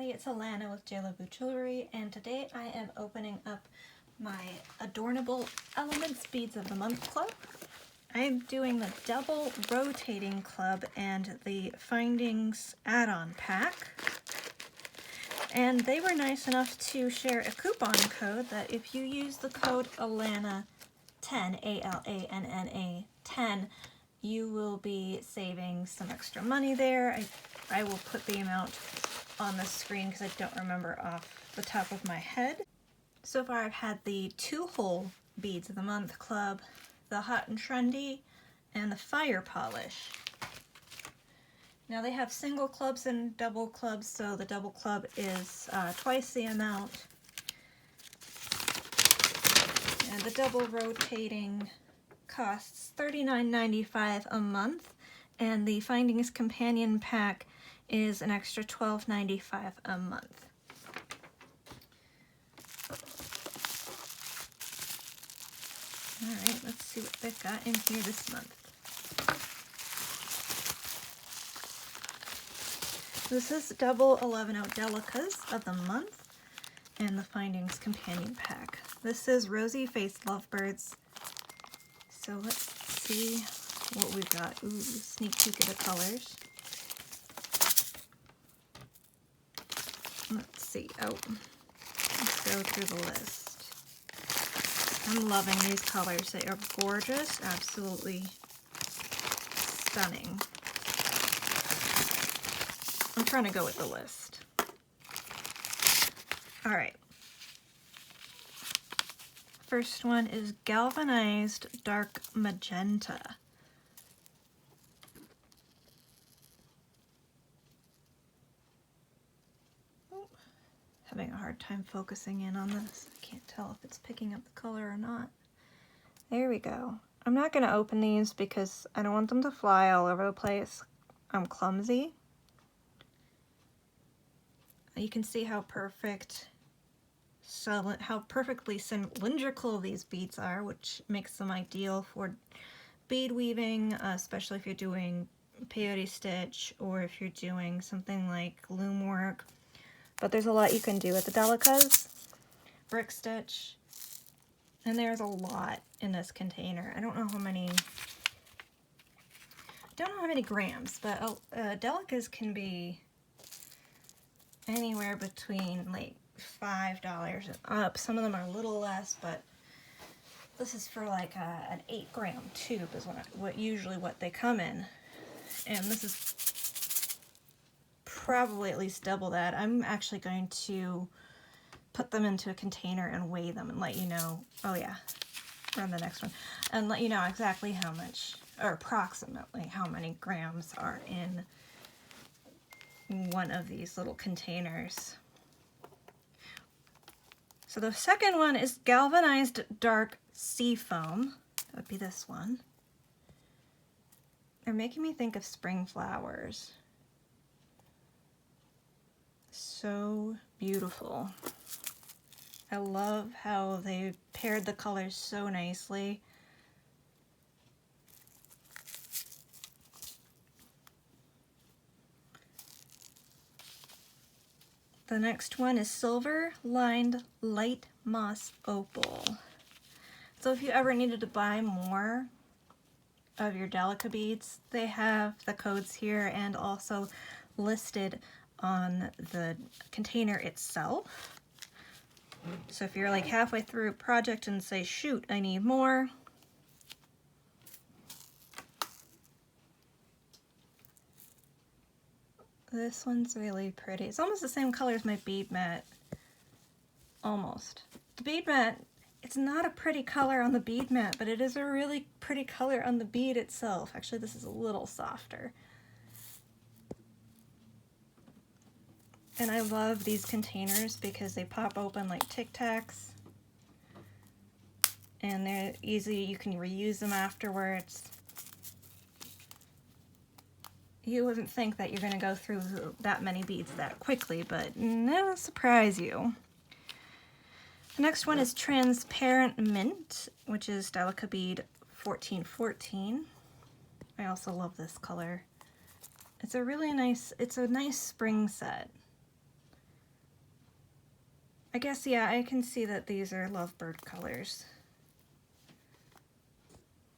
everybody, it's Alana with JLavu Jewelry, and today I am opening up my Adornable Elements Beads of the Month Club. I'm doing the double rotating club and the Findings add-on pack. And they were nice enough to share a coupon code that if you use the code ALANA10, A-L-A-N-N-A 10, you will be saving some extra money there. I will put the amount on the screen because I don't remember off the top of my head. So far I've had the 2-hole Beads of the Month Club, the Hot and Trendy, and the Fire Polish. Now they have single clubs and double clubs, so the double club is twice the amount. And the double rotating costs $39.95 a month, and the Findings Companion Pack is an extra $12.95 a month. Alright, let's see what they've got in here this month. This is double 11 Delicas of the month and the Findings Companion Pack. This is Rosy Faced Lovebirds. So let's see what we've got. Ooh, sneak peek of the colors. Let's see. Oh, let's go through the list. I'm loving these colors. They are gorgeous, absolutely stunning. I'm trying to go with the list. All right. First one is Galvanized Dark Magenta. Having a hard time focusing in on this. I can't tell if it's picking up the color or not. There we go. I'm not going to open these because I don't want them to fly all over the place. I'm clumsy. You can see how perfectly cylindrical these beads are, which makes them ideal for bead weaving, especially if you're doing peyote stitch or if you're doing something like loom work. But there's a lot you can do with the Delicas, brick stitch, and there's a lot in this container. I don't know how many grams, but Delicas can be anywhere between like $5 and up. Some of them are a little less, but this is for like an 8-gram tube is usually what they come in, and this is probably at least double that. I'm actually going to put them into a container and weigh them and let you know. Oh yeah, we're on the next one, and let you know exactly how much, or approximately how many grams are in one of these little containers. So the second one is Galvanized Dark Seafoam. That would be this one. They're making me think of spring flowers. So beautiful. I love how they paired the colors so nicely. The next one is Silver Lined Light Moss Opal. So if you ever needed to buy more of your Delica beads, they have the codes here and also listed on the container itself. So if you're like halfway through a project and say, shoot, I need more, this one's really pretty. It's almost the same color as my bead mat. Almost. The bead mat, it's not a pretty color on the bead mat, but it is a really pretty color on the bead itself. Actually, this is a little softer. And I love these containers because they pop open like Tic Tacs. And they're easy, you can reuse them afterwards. You wouldn't think that you're going to go through that many beads that quickly, but that'll surprise you. The next one is Transparent Mint, which is Delica Bead 1414. I also love this color. It's a nice spring set. I guess, yeah, I can see that these are lovebird colors.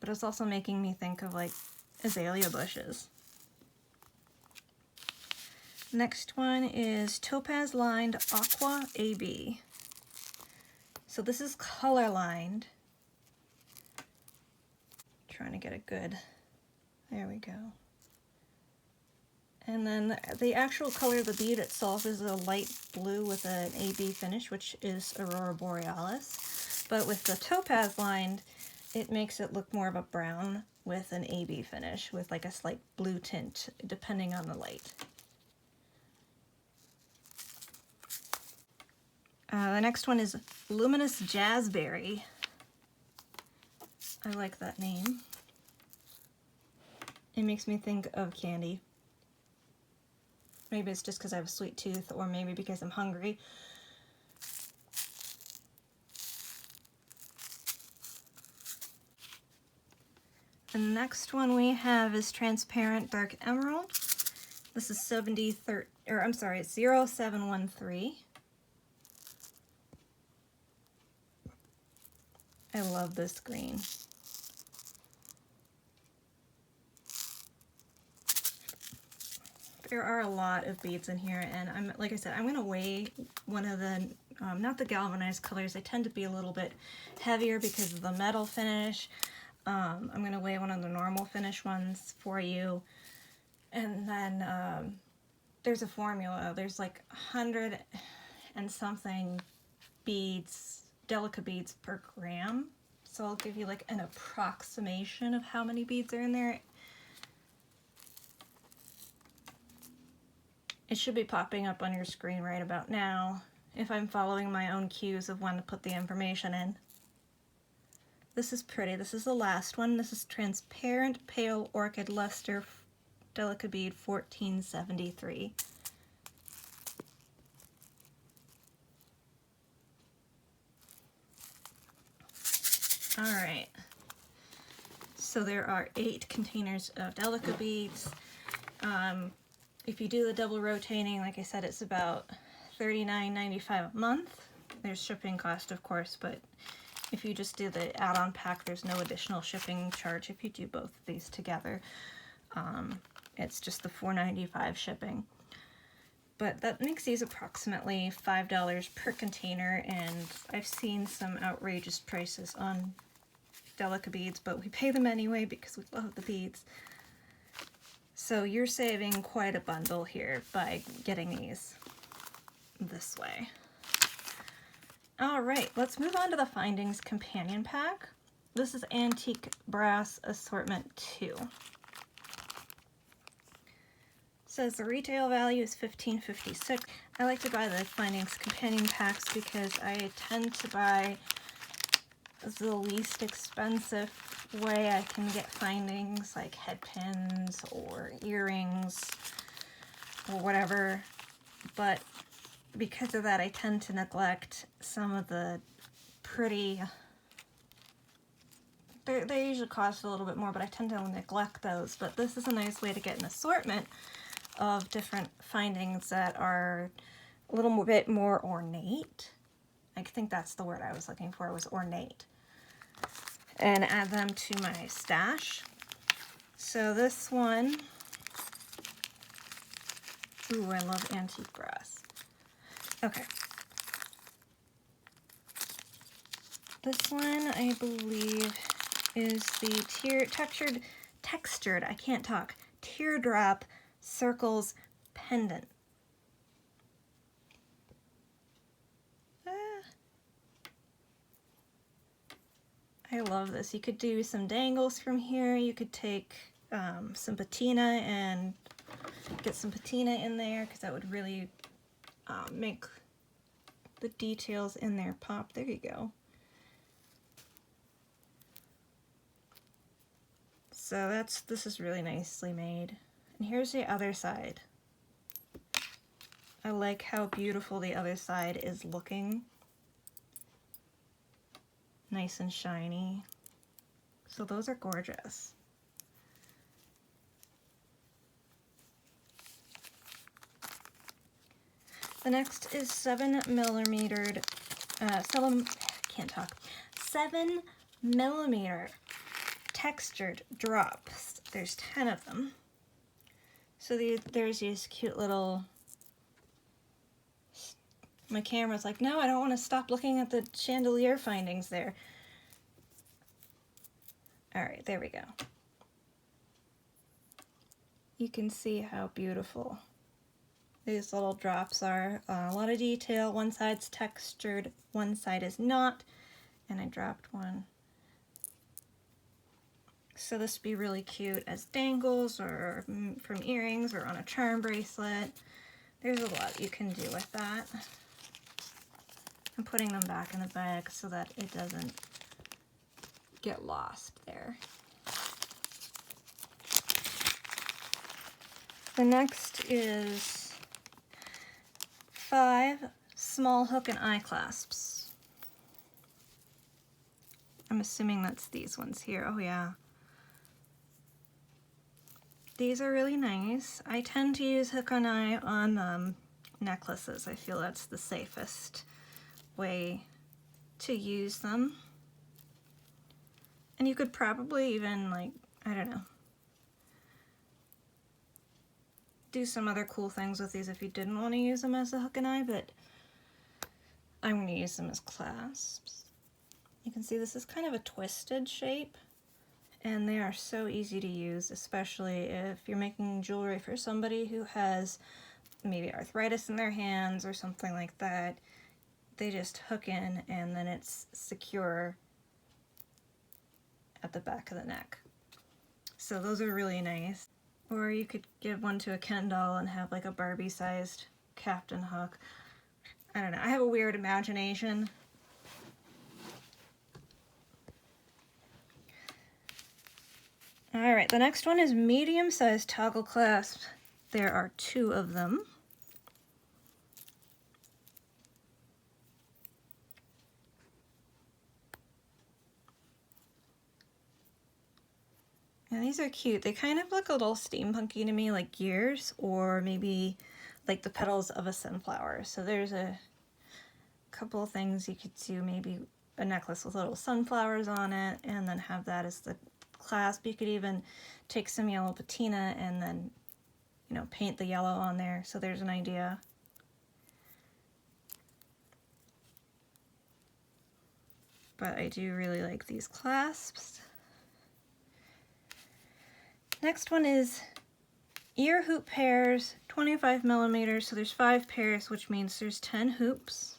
But it's also making me think of like azalea bushes. Next one is Topaz Lined Aqua AB. So this is color lined. Trying to get a good, there we go. And then the actual color of the bead itself is a light blue with an AB finish, which is Aurora Borealis. But with the topaz lined, it makes it look more of a brown with an AB finish with like a slight blue tint depending on the light. The next one is Luminous Jazzberry. I like that name. It makes me think of candy. Maybe it's just because I have a sweet tooth, or maybe because I'm hungry. The next one we have is Transparent Dark Emerald. This is 0713. I love this green. There are a lot of beads in here, and like I said, I'm going to weigh one of the, not the galvanized colors. They tend to be a little bit heavier because of the metal finish. I'm going to weigh one of the normal finish ones for you. And then there's a formula. There's like 100 and something beads, delicate beads per gram. So I'll give you like an approximation of how many beads are in there. It should be popping up on your screen right about now if I'm following my own cues of when to put the information in. This is pretty. This is the last one. This is Transparent Pale Orchid Luster Delicate Bead 1473. Alright, so there are 8 containers of delicate beads. If you do the double rotating, like I said, it's about $39.95 a month. There's shipping cost, of course, but if you just do the add-on pack, there's no additional shipping charge if you do both of these together. It's just the $4.95 shipping. But that makes these approximately $5 per container, and I've seen some outrageous prices on delicate beads, but we pay them anyway because we love the beads. So you're saving quite a bundle here by getting these this way. All right, let's move on to the Findings Companion Pack. This is Antique Brass Assortment 2. Says the retail value is $15.56. I like to buy the Findings Companion Packs because I tend to buy the least expensive way I can get findings, like head pins or earrings or whatever, but because of that I tend to neglect some of the pretty, they usually cost a little bit more, but I tend to neglect those. But this is a nice way to get an assortment of different findings that are a little bit more ornate. I think that's the word I was looking for, was ornate. And add them to my stash. So this one, ooh, I love antique brass. Okay. This one, I believe, is the textured, I can't talk, teardrop circles pendant. I love this. You could do some dangles from here. You could take some patina and get some patina in there, because that would really make the details in there pop. There you go. So this is really nicely made. And here's the other side. I like how beautiful the other side is looking. Nice and shiny. So those are gorgeous. The next is 7mm, 7mm textured drops. There's 10 of them. So there's these cute little, my camera's like, no, I don't want to stop looking at the chandelier findings there. All right, there we go. You can see how beautiful these little drops are. A lot of detail. One side's textured, one side is not, and I dropped one. So this would be really cute as dangles or from earrings or on a charm bracelet. There's a lot you can do with that. I'm putting them back in the bag so that it doesn't get lost there. The next is 5 small hook and eye clasps. I'm assuming that's these ones here. Oh yeah. These are really nice. I tend to use hook and eye on necklaces. I feel that's the safest way to use them. And you could probably even, like, I don't know, do some other cool things with these if you didn't want to use them as a hook and eye, but I'm going to use them as clasps. You can see this is kind of a twisted shape, and they are so easy to use, especially if you're making jewelry for somebody who has maybe arthritis in their hands or something like that. They just hook in and then it's secure at the back of the neck. So those are really nice. Or you could give one to a Ken doll and have like a Barbie sized captain hook. I don't know, I have a weird imagination. Alright, the next one is medium sized toggle clasps. There are 2 of them. And these are cute. They kind of look a little steampunky to me, like gears, or maybe like the petals of a sunflower. So there's a couple of things you could do, maybe a necklace with little sunflowers on it, and then have that as the clasp. You could even take some yellow patina and then, you know, paint the yellow on there. So there's an idea. But I do really like these clasps. Next one is ear hoop pairs, 25mm, so there's 5 pairs, which means there's 10 hoops.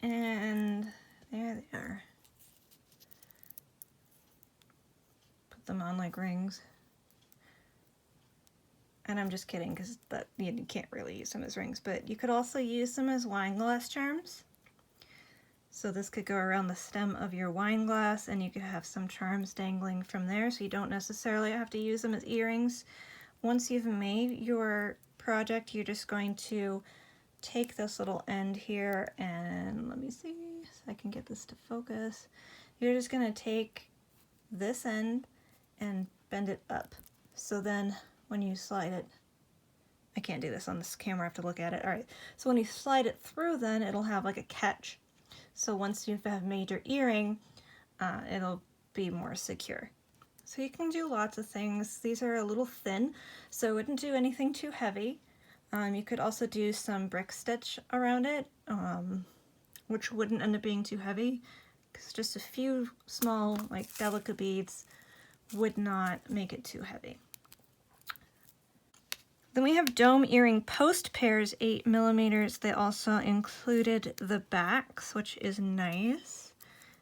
And there they are. Put them on like rings. And I'm just kidding, because that you can't really use them as rings, but you could also use them as wine glass charms. So this could go around the stem of your wine glass, and you could have some charms dangling from there, so you don't necessarily have to use them as earrings. Once you've made your project, you're just going to take this little end here, and let me see so I can get this to focus. You're just going to take this end and bend it up. So then when you slide it, I can't do this on this camera, I have to look at it. All right, so when you slide it through, then it'll have like a catch. So once you have made your earring, it'll be more secure. So you can do lots of things. These are a little thin, so I wouldn't do anything too heavy. You could also do some brick stitch around it, which wouldn't end up being too heavy, because just a few small, like, delicate beads would not make it too heavy. Then we have dome earring post pairs, 8mm. They also included the backs, which is nice.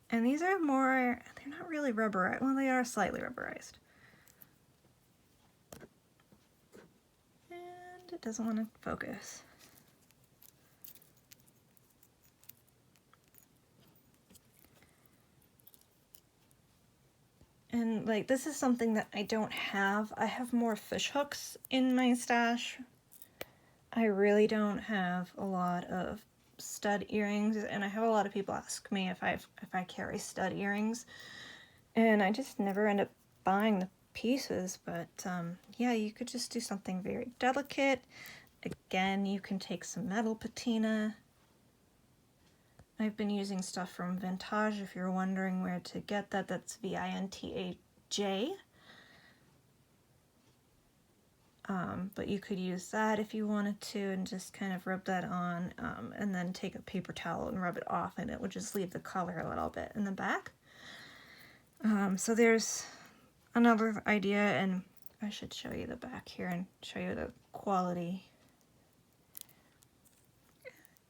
And these are more, they're not really rubberized. Well, they are slightly rubberized. And it doesn't want to focus. And like, this is something that I don't have. I have more fish hooks in my stash. I really don't have a lot of stud earrings, and I have a lot of people ask me if I carry stud earrings, and I just never end up buying pieces, but yeah, you could just do something very delicate. Again, you can take some metal patina. I've been using stuff from Vintage, if you're wondering where to get that. That's Vintaj. But you could use that if you wanted to and just kind of rub that on, and then take a paper towel and rub it off, and it would just leave the color a little bit in the back. So there's another idea, and I should show you the back here and show you the quality,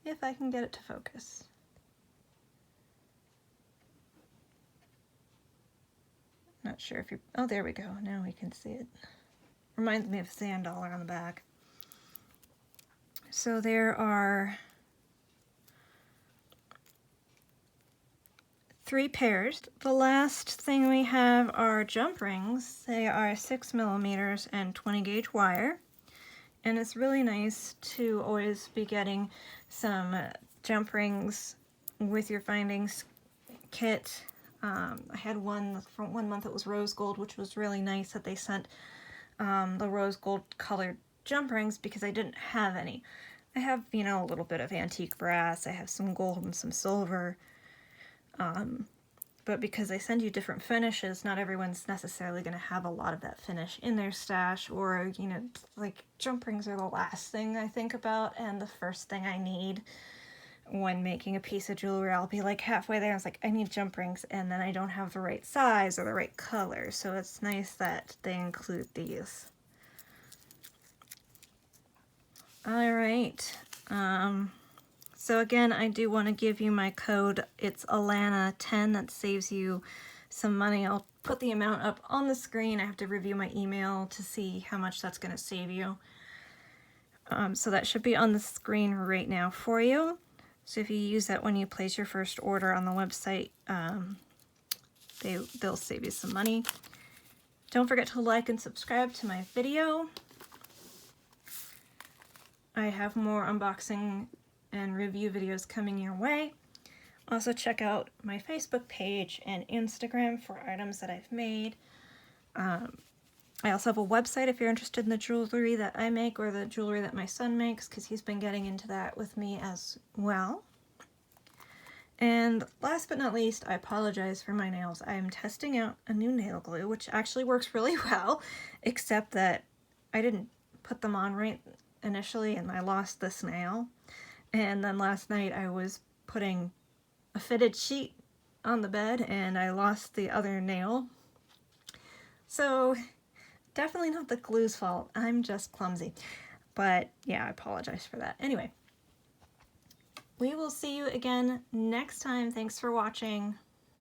if I can get it to focus. Not sure if you, oh, there we go, now we can see it. Reminds me of Sand Dollar on the back. So there are 3 pairs. The last thing we have are jump rings. They are 6mm and 20 gauge wire. And it's really nice to always be getting some jump rings with your findings kit. I had one from 1 month, it was rose gold, which was really nice that they sent the rose gold colored jump rings because I didn't have any. I have, you know, a little bit of antique brass, I have some gold and some silver, but because they send you different finishes, not everyone's necessarily going to have a lot of that finish in their stash, or, you know, like jump rings are the last thing I think about and the first thing I need when making a piece of jewelry. I'll be like halfway there, I was like, I need jump rings, and then I don't have the right size or the right color, so it's nice that they include these. Alright, so again, I do want to give you my code. It's Alana10. That saves you some money. I'll put the amount up on the screen. I have to review my email to see how much that's going to save you. So that should be on the screen right now for you. So if you use that when you place your first order on the website, they'll save you some money. Don't forget to like and subscribe to my video. I have more unboxing and review videos coming your way. Also check out my Facebook page and Instagram for items that I've made. I also have a website if you're interested in the jewelry that I make or the jewelry that my son makes, because he's been getting into that with me as well. And last but not least, I apologize for my nails. I am testing out a new nail glue, which actually works really well, except that I didn't put them on right initially and I lost this nail. And then last night I was putting a fitted sheet on the bed and I lost the other nail. So definitely not the glue's fault. I'm just clumsy. But yeah, I apologize for that. Anyway, we will see you again next time. Thanks for watching.